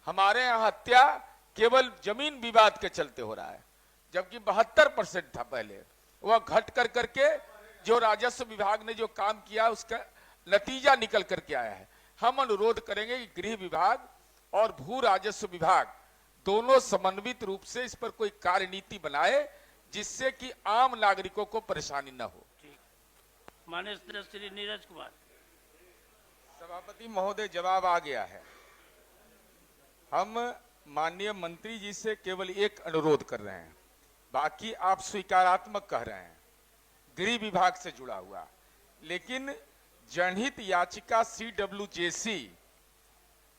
हमारे यहाँ हत्या केवल जमीन विवाद के चलते हो रहा है, जबकि 72% था पहले, वह घट कर करके जो राजस्व विभाग ने जो काम किया उसका नतीजा निकल करके आया है। हम अनुरोध करेंगे कि गृह विभाग और भू राजस्व विभाग दोनों समन्वित रूप से इस पर कोई कार्यनीति बनाए जिससे कि आम नागरिकों को परेशानी न हो। माननीय सदस्य श्री नीरज कुमार। सभापति महोदय, जवाब आ गया है। हम माननीय मंत्री जी से केवल एक अनुरोध कर रहे हैं, बाकी आप स्वीकारात्मक कह रहे हैं, गृह विभाग से जुड़ा हुआ, लेकिन जनहित याचिका CWJC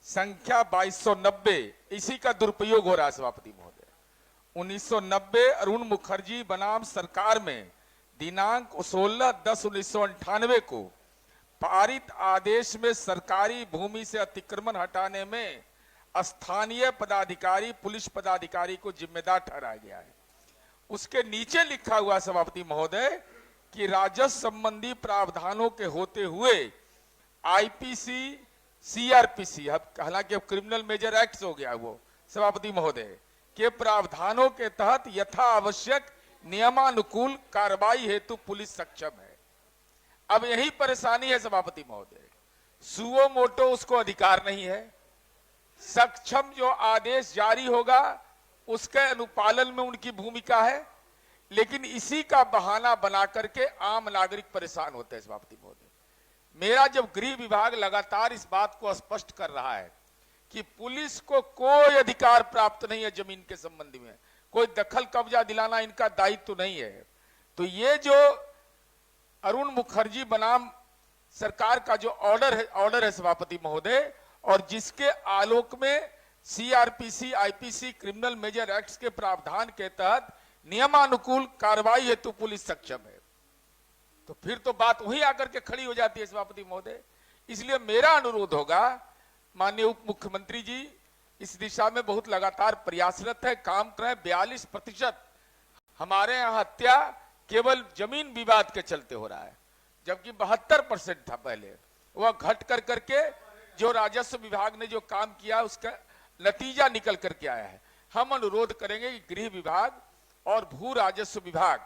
संख्या 2290 इसी का दुरुपयोग हो रहा है सभापति महोदय। 1990 अरुण मुखर्जी बनाम सरकार में दिनांक 16/10/1998 को पारित आदेश में सरकारी भूमि से अतिक्रमण हटाने में स्थानीय पदाधिकारी पुलिस पदाधिकारी को जिम्मेदार ठहराया गया है। उसके नीचे लिखा हुआ सभापति महोदय कि राजस्व संबंधी प्रावधानों के होते हुए IPC CRPC, हालांकि अब क्रिमिनल मेजर एक्ट हो गया वो सभापति महोदय, के प्रावधानों के तहत यथा आवश्यक नियमानुकूल कार्रवाई हेतु पुलिस सक्षम है। अब यही परेशानी है सभापति महोदय, सुओ मोटो उसको अधिकार नहीं है, सक्षम जो आदेश जारी होगा उसके अनुपालन में उनकी भूमिका है, लेकिन इसी का बहाना बना करके आम नागरिक परेशान होते हैं सभापति महोदय। मेरा जब गृह विभाग लगातार इस बात को स्पष्ट कर रहा है कि पुलिस को कोई अधिकार प्राप्त नहीं है जमीन के संबंध में, कोई दखल कब्जा दिलाना इनका दायित्व नहीं है, तो ये जो अरुण मुखर्जी बनाम सरकार का जो ऑर्डर है सभापति महोदय, और जिसके आलोक में CRPC IPC criminal major acts के प्रावधान के तहत नियमानुकूल कार्रवाई हेतु पुलिस सक्षम है, तो फिर तो बात वही आकर के खड़ी हो जाती है सभापति महोदय। इसलिए मेरा अनुरोध होगा, माननीय उप मुख्यमंत्री जी इस दिशा में बहुत लगातार प्रयासरत है, काम कर रहे हैं। 42% हमारे यहाँ हत्या केवल जमीन विवाद के चलते हो रहा है, जबकि 72% था पहले, वह घट कर करके जो राजस्व विभाग ने जो काम किया उसका नतीजा निकल करके आया है। हम अनुरोध करेंगे कि गृह विभाग और भू राजस्व विभाग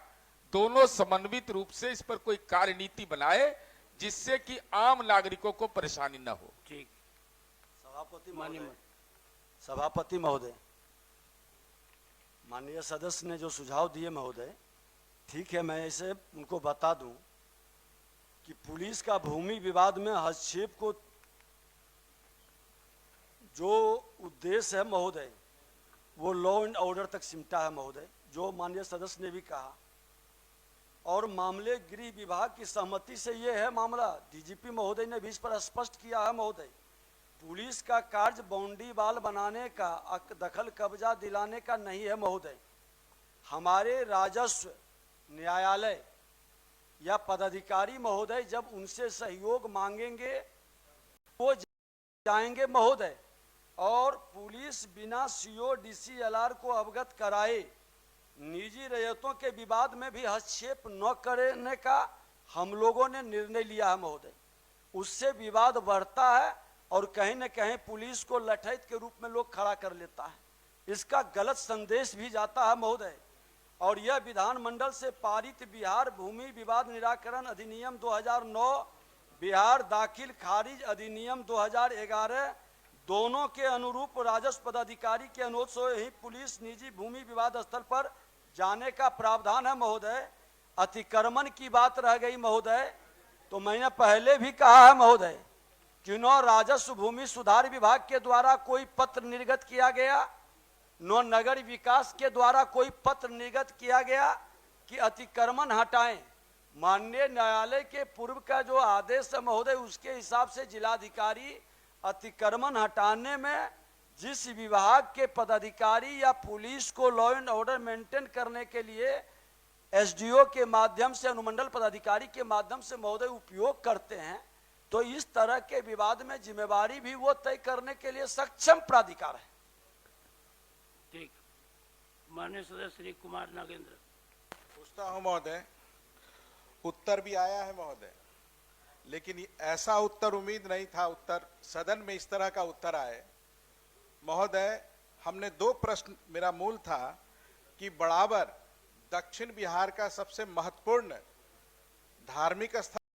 दोनों समन्वित रूप से इस पर कोई कार्यनीति बनाए जिससे कि आम नागरिकों को परेशानी न हो। ठीक। सभापति महोदय, माननीय सदस्य ने जो सुझाव दिए महोदय, ठीक है, मैं इसे उनको बता दूं कि पुलिस का भूमि विवाद में हस्तक्षेप को जो उद्देश्य है महोदय, वो लॉ एंड ऑर्डर तक सिमटा है महोदय, जो माननीय सदस्य ने भी कहा, और मामले गृह विभाग की सहमति से ये है मामला। DGP महोदय ने भी इस पर स्पष्ट किया है महोदय, पुलिस का कार्य बाउंड्री वाल बनाने का, दखल कब्जा दिलाने का नहीं है महोदय। हमारे राजस्व न्यायालय या पदाधिकारी महोदय जब उनसे सहयोग मांगेंगे वो जाएंगे महोदय, और पुलिस बिना CO DCLR को अवगत कराए निजी रैयतों के विवाद में भी हस्तक्षेप न करने का हम लोगों ने निर्णय लिया है महोदय। उससे विवाद बढ़ता है और कहीं न कहीं पुलिस को लठैत के रूप में लोग खड़ा कर लेता है, इसका गलत संदेश भी जाता है महोदय। और यह विधानमंडल से पारित बिहार भूमि विवाद निराकरण अधिनियम 2009, बिहार दाखिल खारिज अधिनियम 2011 दोनों के अनुरूप राजस्व पदाधिकारी के अनुरोध से ही पुलिस निजी भूमि विवाद स्थल पर जाने का प्रावधान है महोदय। अतिक्रमण की बात रह गई महोदय, तो मैंने पहले भी कहा है महोदय कि न राजस्व भूमि सुधार विभाग के द्वारा कोई पत्र निर्गत किया गया, न नगर विकास के द्वारा कोई पत्र निर्गत किया गया कि अतिक्रमण हटाएं। माननीय न्यायालय के पूर्व का जो आदेश है महोदय, उसके हिसाब से जिलाधिकारी अतिक्रमण हटाने में जिस विभाग के पदाधिकारी या पुलिस को लॉ एंड ऑर्डर मेंटेन करने के लिए SDO के माध्यम से, अनुमंडल पदाधिकारी के माध्यम से महोदय उपयोग करते हैं, तो इस तरह के विवाद में जिम्मेवारी भी वो तय करने के लिए सक्षम प्राधिकार है। ठीक। माननीय सदस्य श्री कुमार नागेंद्र। पूछता हूं महोदय, उत्तर भी आया है महोदय, लेकिन ऐसा उत्तर उम्मीद नहीं था, उत्तर सदन में इस तरह का उत्तर आए। महोदय, हमने दो प्रश्न, मेरा मूल था कि बड़ाबर दक्षिण बिहार का सबसे महत्वपूर्ण धार्मिक स्थल